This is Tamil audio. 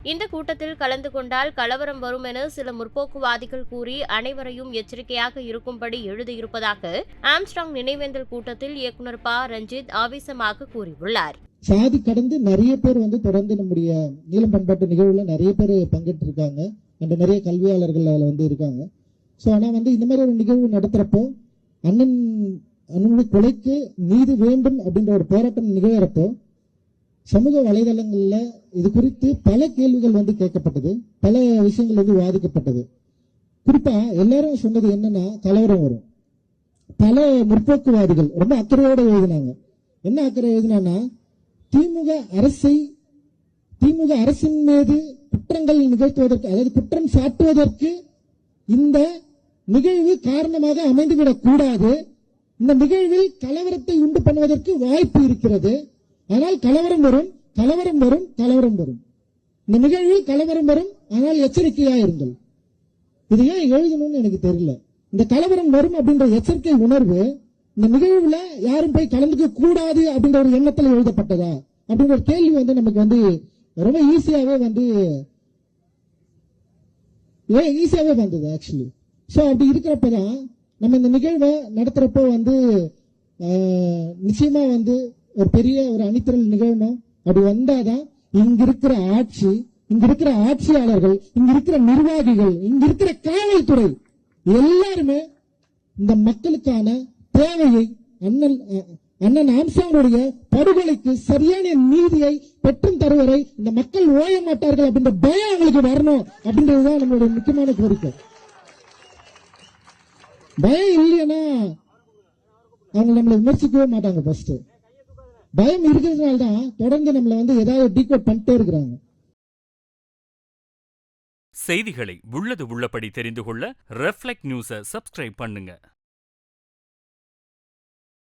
இந்த கூட்டத்தில் கலந்து கொண்டால் கலவரம் வரும் என சில முற்போக்குவாதிகள் கூறி அனைவரையும் எச்சரிக்கையாக இருக்கும்படி எழுதியிருப்பதாக ஆம்ஸ்ட்ராங் நினைவேந்தல் கூட்டத்தில் இயக்குநர் ப. ரஞ்சித் ஆவேசமாக கூறியுள்ளார். சாதி கடந்து நிறைய பேர் தொடர்ந்து நம்முடைய நீலம் பண்பாட்டு நிகழ்வுல நிறைய பேர் பங்கேற்று இருக்காங்க. அந்த நிறைய கல்வியாளர்கள் அதில் இருக்காங்க. ஸோ ஆனால் இந்த மாதிரி ஒரு நிகழ்வு நடத்துறப்போ அண்ணனுடைய கொலைக்கு நீதி வேண்டும் அப்படின்ற ஒரு போராட்டம் நிகழ்கிறப்போ சமூக வலைதளங்கள்ல இது குறித்து பல கேள்விகள் கேட்கப்பட்டது, பல விஷயங்கள் விவாதிக்கப்பட்டது. குறிப்பா எல்லாரும் சொன்னது என்னன்னா கலவரம் வரும். பல முற்போக்குவாதிகள் ரொம்ப அக்கறையோட எழுதினாங்க. என்ன அக்கறை எழுதினா திமுக அரசின் மீது குற்றங்கள் நிகழ்த்துவதற்கு, அதாவது குற்றம் சாட்டுவதற்கு இந்த நிகழ்வு காரணமாக அமைந்துவிடக் கூடாது. இந்த நிகழ்வில் கலவரத்தை உண்டு பண்ணுவதற்கு வாய்ப்பு இருக்கிறது. ஆனால் கலவரம் வரும். இந்த நிகழ்வில் கலவரம் வரும். ஆனால் எச்சரிக்கையா இருங்கள். இது ஏன் எழுதணும்னு எனக்கு தெரியல. இந்த கலவரம் வரும் அப்படின்ற எச்சரிக்கை உணர்வு இந்த நிகழ்வுல யாரும் போய் கலந்துக்க கூடாது அப்படின்ற ஒரு எண்ணத்தில் எழுதப்பட்டதா அப்படின்ற ஒரு கேள்வி நமக்கு ரொம்ப ஈஸியாவே வந்தது ஆக்சுவலி. ஸோ அப்படி இருக்கிறப்பதான் நம்ம இந்த நிகழ்வை நடத்துறப்போ நிச்சயமா ஒரு பெரிய ஒரு அணிதிரள் நிகழ்வு அப்படி வந்தாதான் இங்க இருக்கிற ஆட்சி, இங்க இருக்கிற ஆட்சியாளர்கள், இங்க இருக்கிற நிர்வாகிகள், இங்க இருக்கிற காவல்துறை எல்லாருமே இந்த மக்களுக்கான தேவையை அண்ணன் ஆம்ஸ்ட்ராங்குடைய படுகொலைக்கு சரியான நீதியை பெற்றும் தருவரை இந்த மக்கள் ஓய மாட்டார்கள் அப்படின்ற பயம் அவங்களுக்கு வரணும் அப்படின்றதுதான் நம்மளுடைய முக்கியமான கோரிக்கை. பயம் இல்லைன்னா அவங்க நம்மளை விமர்சிக்கவே மாட்டாங்க. ஃபர்ஸ்ட் பயம் இருக்கிறதுனால தான் தொடர்ந்து நம்மள ஏதாவது டீகோட் பண்ணிட்டே இருக்கிறாங்க. செய்திகளை உள்ளது உள்ளபடி தெரிந்து கொள்ள ரெஃப்ளெக்ட் நியூஸை சப்ஸ்கிரைப் பண்ணுங்க.